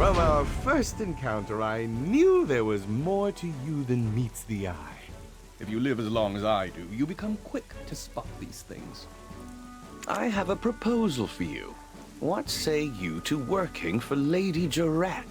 From our first encounter, I knew there was more to you than meets the eye. If you live as long as I do, you become quick to spot these things. I have a proposal for you. What say you to working for Lady Derrotar?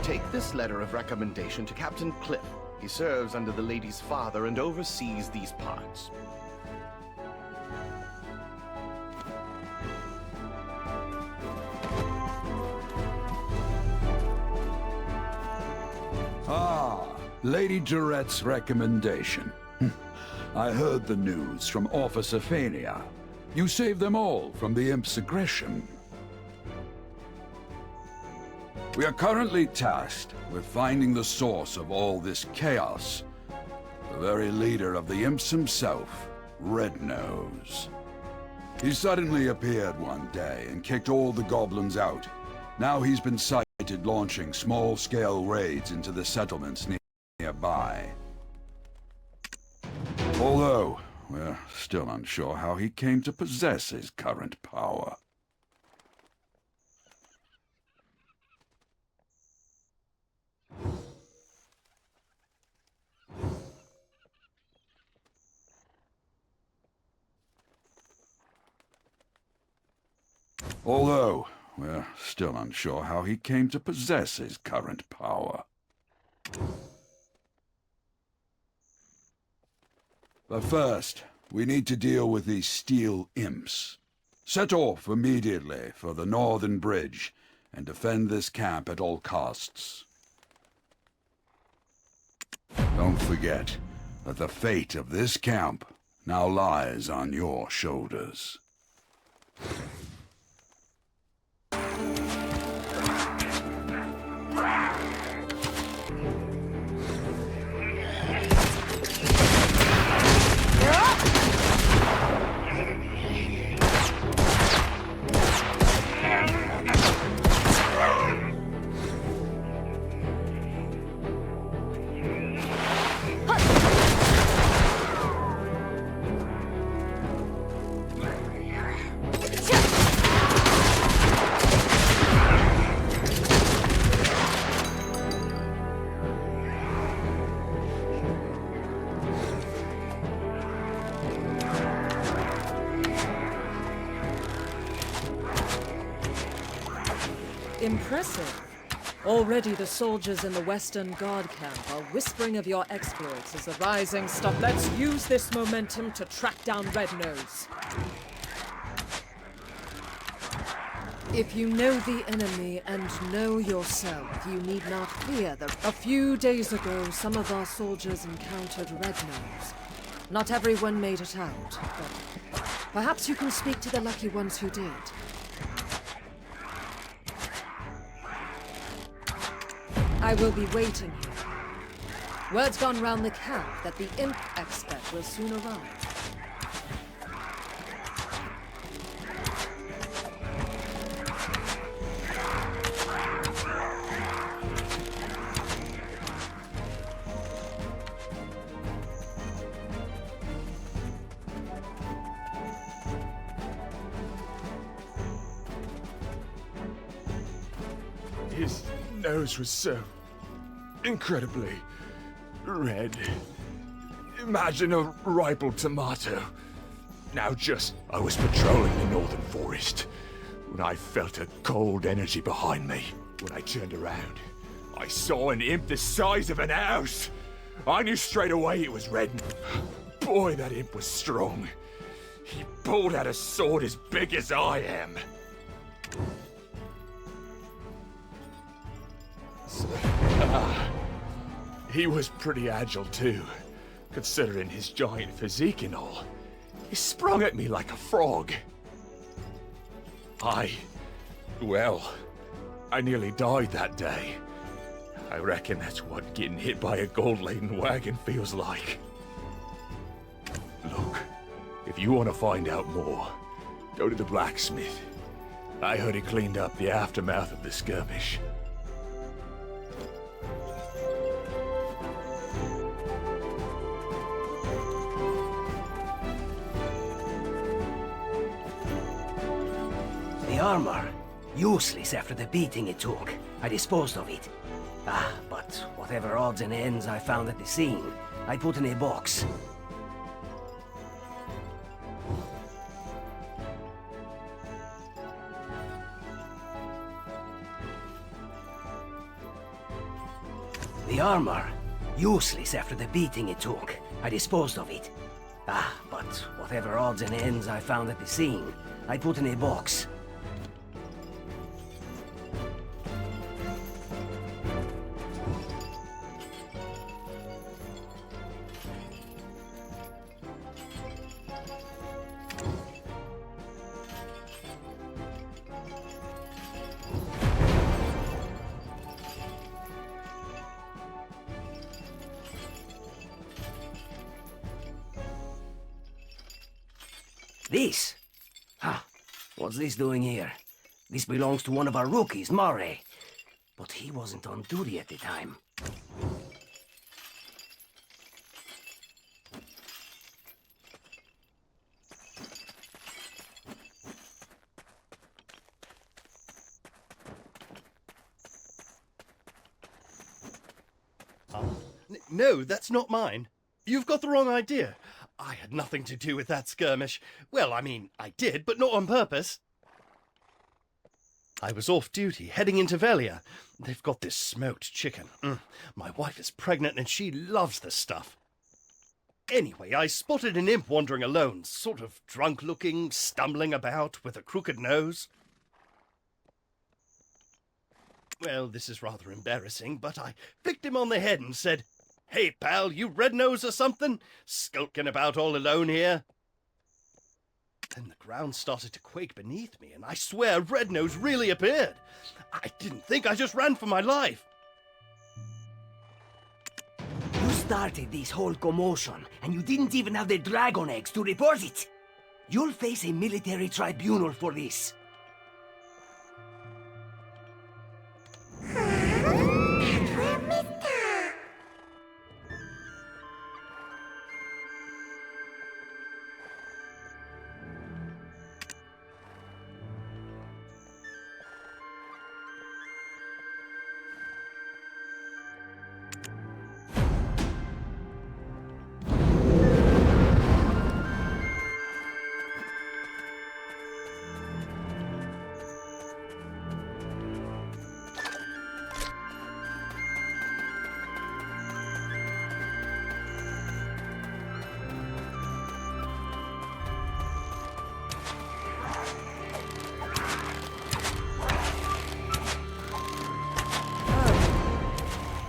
Take this letter of recommendation to Captain Cliff. He serves under the lady's father and oversees these parts. Ah, Lady Derrotar's recommendation. I heard the news from Officer Fania. You saved them all from the imp's aggression. We are currently tasked with finding the source of all this chaos. The very leader of the imps himself, Red Nose. He suddenly appeared one day and kicked all the goblins out. Now he's been sighted launching small-scale raids into the settlements nearby. Although, we're still unsure how he came to possess his current power. Although, we're still unsure how he came to possess his current power. But first, we need to deal with these steel imps. Set off immediately for the northern bridge and defend this camp at all costs. Don't forget that the fate of this camp now lies on your shoulders. Impressive. Already the soldiers in the Western Guard camp are whispering of your exploits as the rising stop. Let's use this momentum to track down Red Nose. If you know the enemy and know yourself, you need not fear them. A few days ago, some of our soldiers encountered Red Nose. Not everyone made it out, but perhaps you can speak to the lucky ones who did. I will be waiting here. Word's gone round the camp that the imp expert will soon arrive. His nose was so incredibly red. Imagine a ripe tomato. Now I was patrolling the northern forest when I felt a cold energy behind me. When I turned around, I saw an imp the size of an house. I knew straight away it was Red. Boy, that imp was strong. He pulled out a sword as big as I am. He was pretty agile too, considering his giant physique and all. He sprung at me like a frog. I nearly died that day. I reckon that's what getting hit by a gold-laden wagon feels like. Look, if you want to find out more, go to the blacksmith. I heard he cleaned up the aftermath of the skirmish. The armor. Useless after the beating it took. I disposed of it. But whatever odds and ends I found at the scene, I put in a box. The armor. Useless after the beating it took. I disposed of it. But whatever odds and ends I found at the scene, I put in a box. This? What's this doing here? This belongs to one of our rookies, Mare. But he wasn't on duty at the time. No, that's not mine. You've got the wrong idea. I had nothing to do with that skirmish. Well, I mean, I did, but not on purpose. I was off duty, heading into Velia. They've got this smoked chicken. My wife is pregnant and she loves this stuff. Anyway, I spotted an imp wandering alone, sort of drunk-looking, stumbling about with a crooked nose. Well, this is rather embarrassing, but I flicked him on the head and said, "Hey, pal, you red-nose or something? Skulking about all alone here?" Then the ground started to quake beneath me, and I swear Red-Nose really appeared. I didn't think, I just ran for my life. You started this whole commotion, and you didn't even have the dragon eggs to report it. You'll face a military tribunal for this.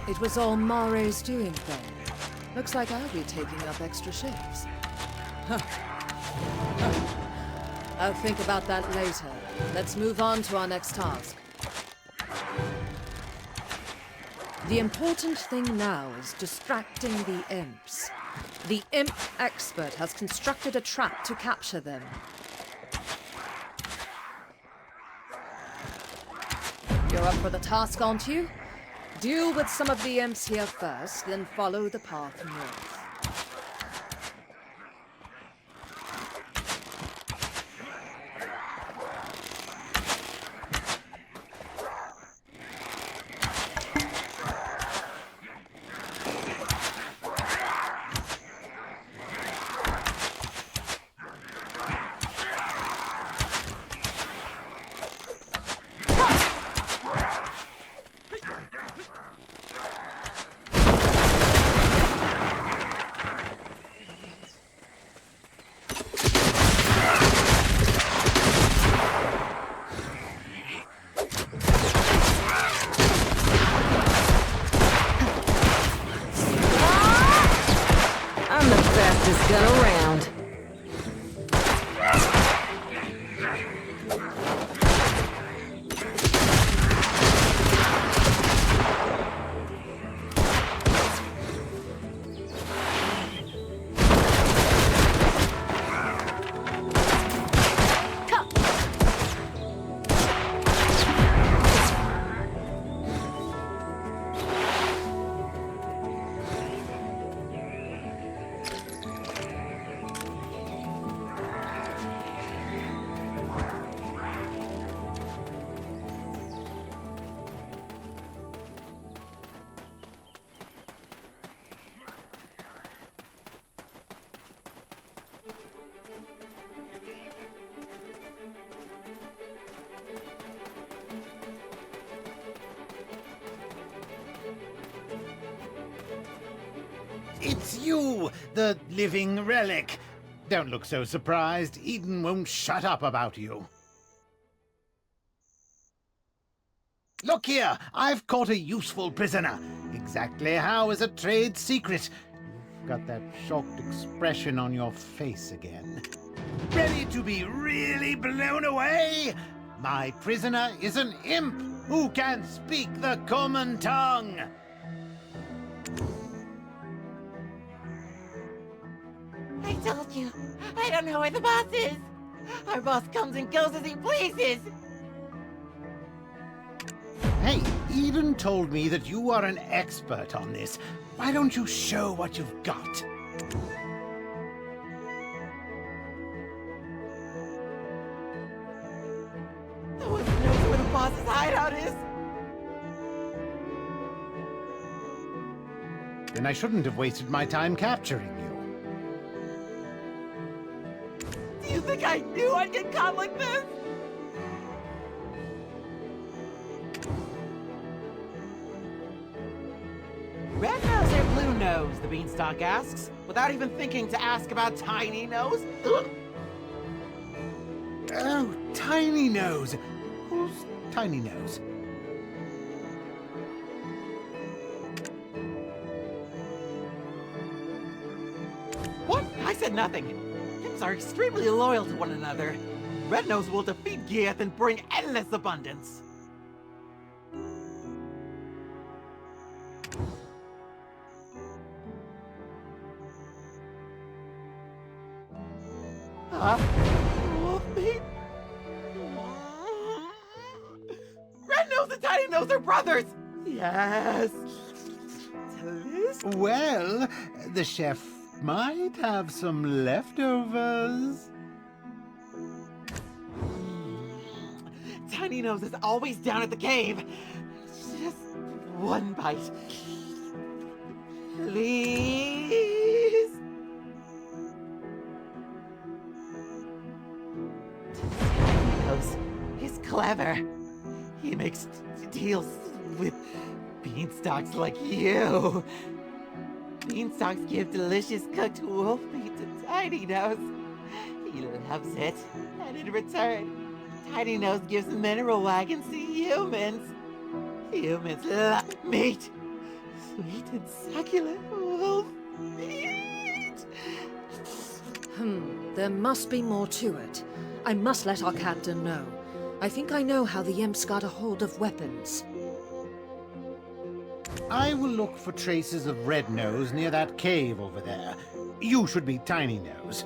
It was all Mare's doing then. Looks like I'll be taking up extra shifts. I'll think about that later. Let's move on to our next task. The important thing now is distracting the imps. The imp expert has constructed a trap to capture them. You're up for the task, aren't you? Deal with some of the imps here first, then follow the path north. fastest gun around. It's you, the living relic. Don't look so surprised. Eden won't shut up about you. Look here, I've caught a useful prisoner. Exactly how is a trade secret. You've got that shocked expression on your face again. Ready to be really blown away? My prisoner is an imp who can speak the common tongue. I told you, I don't know where the boss is. Our boss comes and goes as he pleases. Hey, Eden told me that you are an expert on this. Why don't you show what you've got? No one knows where the boss's hideout is. Then I shouldn't have wasted my time capturing you. Do you think I knew I'd get caught like this? Red nose or blue nose, the beanstalk asks, without even thinking to ask about tiny nose. Oh, Tiny Nose. Who's Tiny Nose? What? I said nothing. Imps are extremely loyal to one another. Red nose will defeat Gieth and bring endless abundance. Wolf meat? Red nose and tiny nose are brothers! Yes! Delicious. Well, the chef might have some leftovers. Tiny nose is always down at the cave. Just one bite. Please? Tiny nose is clever. He makes deals with beanstalks like you. Beanstalks give delicious cooked wolf meat to Tiny Nose. He loves it, and in return, Tiny Nose gives mineral wagons to humans. Humans love meat. Sweet and succulent wolf meat. There must be more to it. I must let our captain know. I think I know how the imps got a hold of weapons. I will look for traces of Red Nose near that cave over there. You should be Tiny Nose.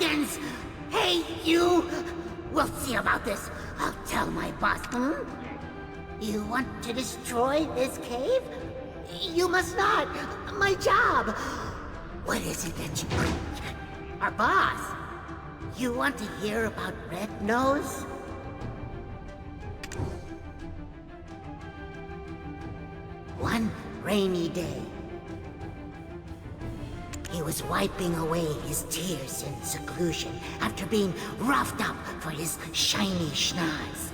dragons! Hey, you! We'll see about this. I'll tell my boss. You want to destroy this cave? You must not. My job. What is it that you... Our boss. You want to hear about Red Nose? One rainy day, he was wiping away his tears in seclusion after being roughed up for his shiny schnoz,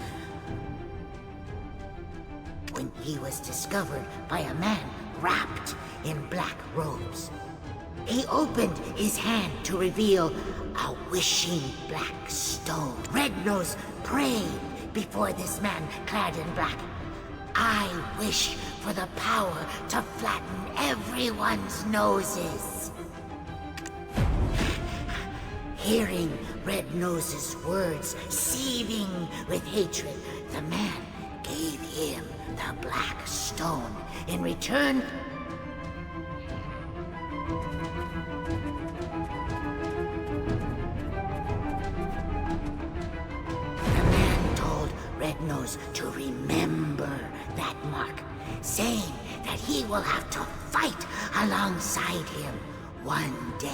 when he was discovered by a man wrapped in black robes. He opened his hand to reveal a wishing black stone. Red-Nose prayed before this man clad in black. I wish for the power to flatten everyone's noses. Hearing Red-Nose's words seething with hatred, the man gave him the black stone. In return, the man told Red-Nose to remember that mark, saying that he will have to fight alongside him one day.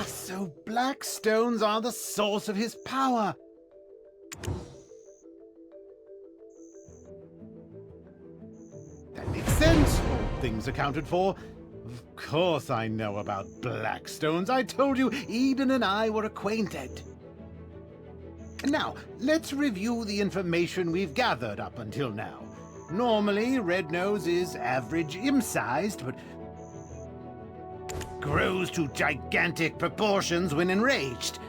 So black stones are the source of his power. That makes sense, all things accounted for. Of course I know about black stones. I told you Eden and I were acquainted. Now, let's review the information we've gathered up until now. Normally, Red-Nose is average imp-sized, but grows to gigantic proportions when enraged.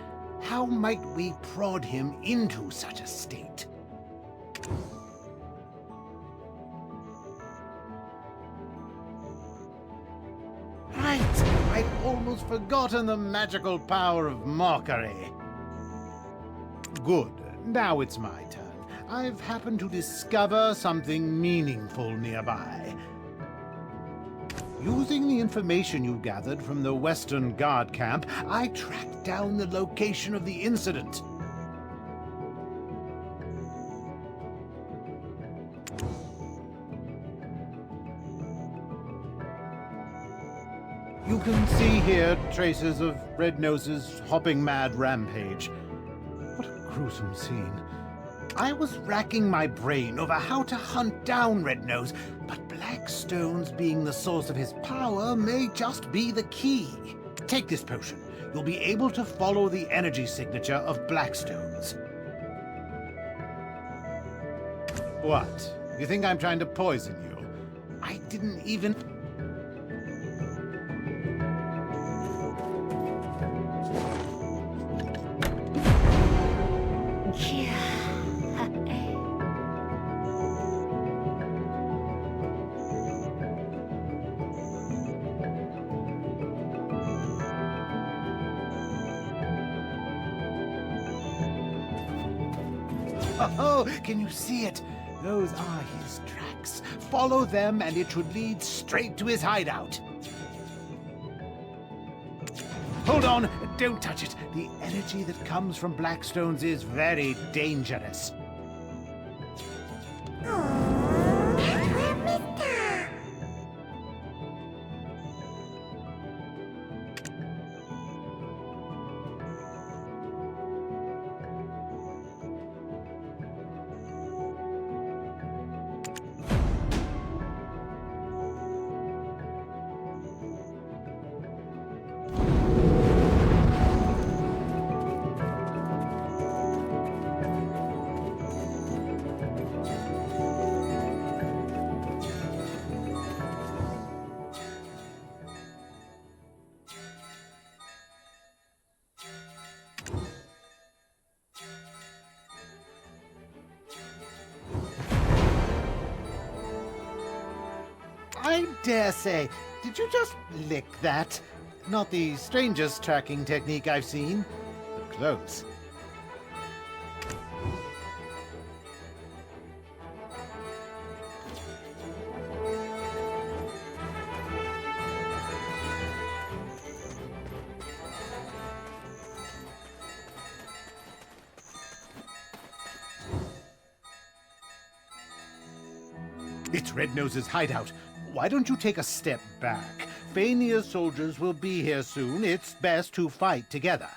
How might we prod him into such a state? Right, I'd almost forgotten the magical power of mockery. Good, now it's my turn. I've happened to discover something meaningful nearby. Using the information you gathered from the Western Guard camp, I tracked down the location of the incident. You can see here traces of Red-Nose's hopping mad rampage. What a gruesome scene. I was racking my brain over how to hunt down Red-Nose, but black stones being the source of his power may just be the key. Take this potion. You'll be able to follow the energy signature of black stones. What? You think I'm trying to poison you? I didn't even... Oh, can you see it? Those are his tracks. Follow them and it should lead straight to his hideout. Hold on, don't touch it. The energy that comes from black stones is very dangerous. I dare say. Did you just lick that? Not the strangest tracking technique I've seen, but close. It's Red Nose's hideout. Why don't you take a step back? Fania's soldiers will be here soon. It's best to fight together.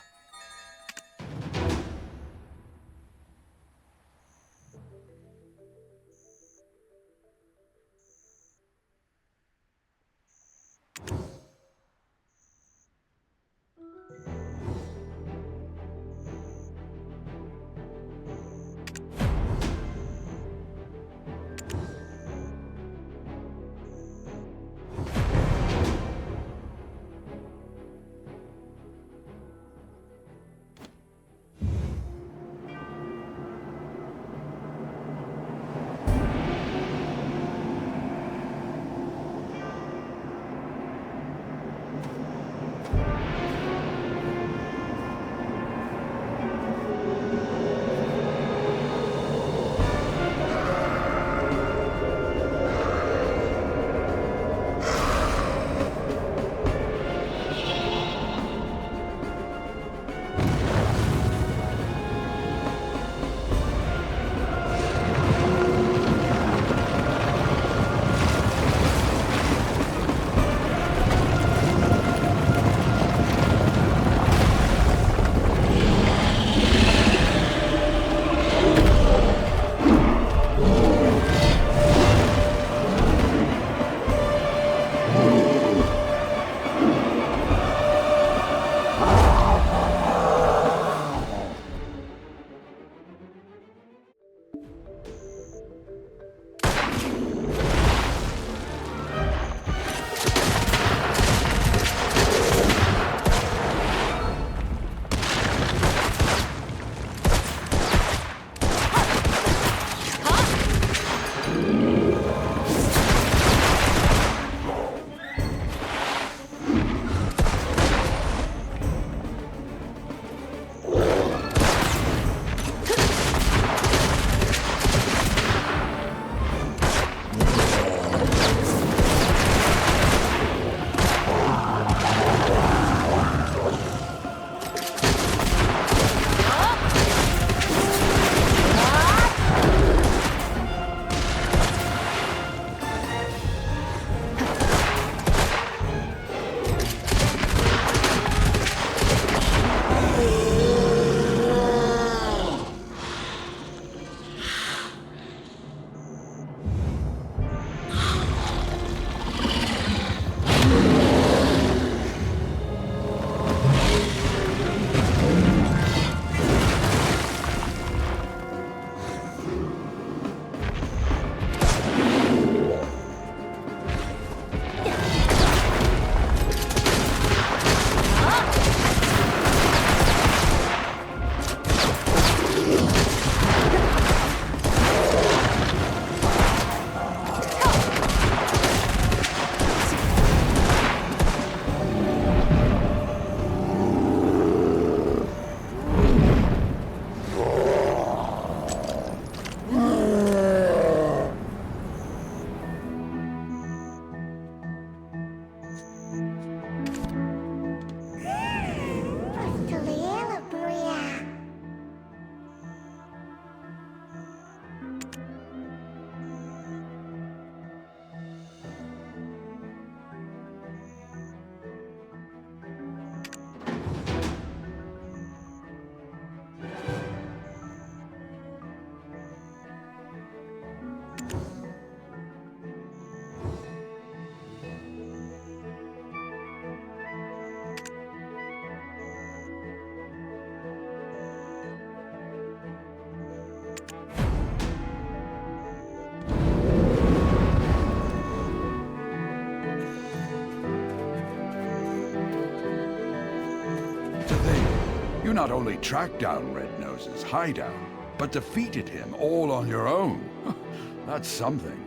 You not only tracked down Red Nose's hideout, but defeated him all on your own. That's something.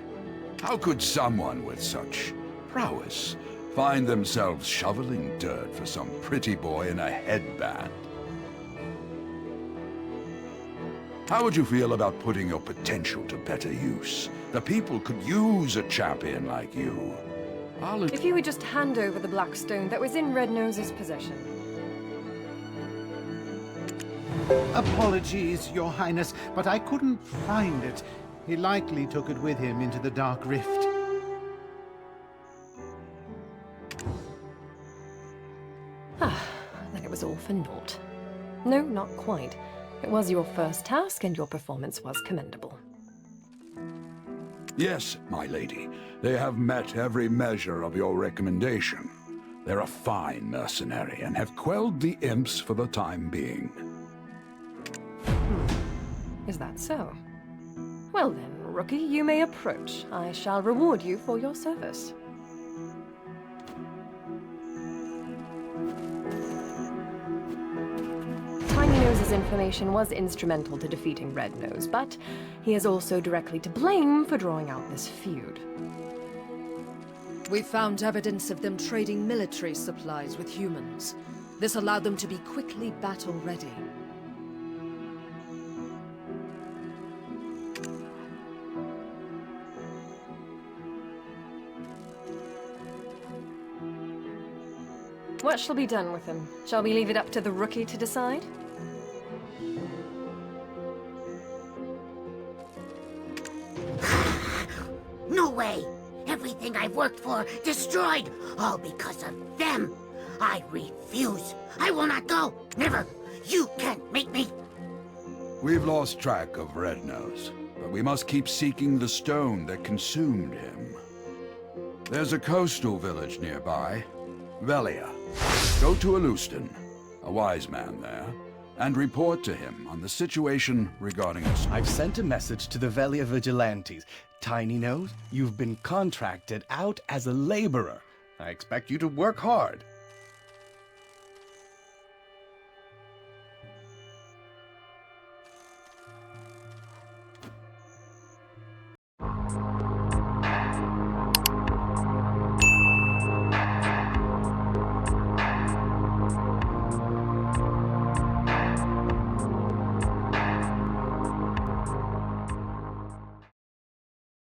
How could someone with such prowess find themselves shoveling dirt for some pretty boy in a headband. How would you feel about putting your potential to better use? The people could use a champion like you. If you would just hand over the black stone that was in Red Nose's possession. Apologies, Your Highness, but I couldn't find it. He likely took it with him into the Dark Rift. Then it was all for naught. No, not quite. It was your first task, and your performance was commendable. Yes, my lady. They have met every measure of your recommendation. They're a fine mercenary and have quelled the imps for the time being. Is that so? Well then, rookie, you may approach. I shall reward you for your service. Tiny Nose's information was instrumental to defeating Red Nose, but he is also directly to blame for drawing out this feud. We found evidence of them trading military supplies with humans. This allowed them to be quickly battle-ready. What shall be done with him? Shall we leave it up to the rookie to decide? No way! Everything I've worked for, destroyed! All because of them! I refuse! I will not go! Never! You can't make me! We've lost track of Red Nose, but we must keep seeking the stone that consumed him. There's a coastal village nearby, Velia. Go to Alustin, a wise man there, and report to him on the situation regarding us. I've sent a message to the Velia Vigilantes. Tiny Nose, you've been contracted out as a laborer. I expect you to work hard.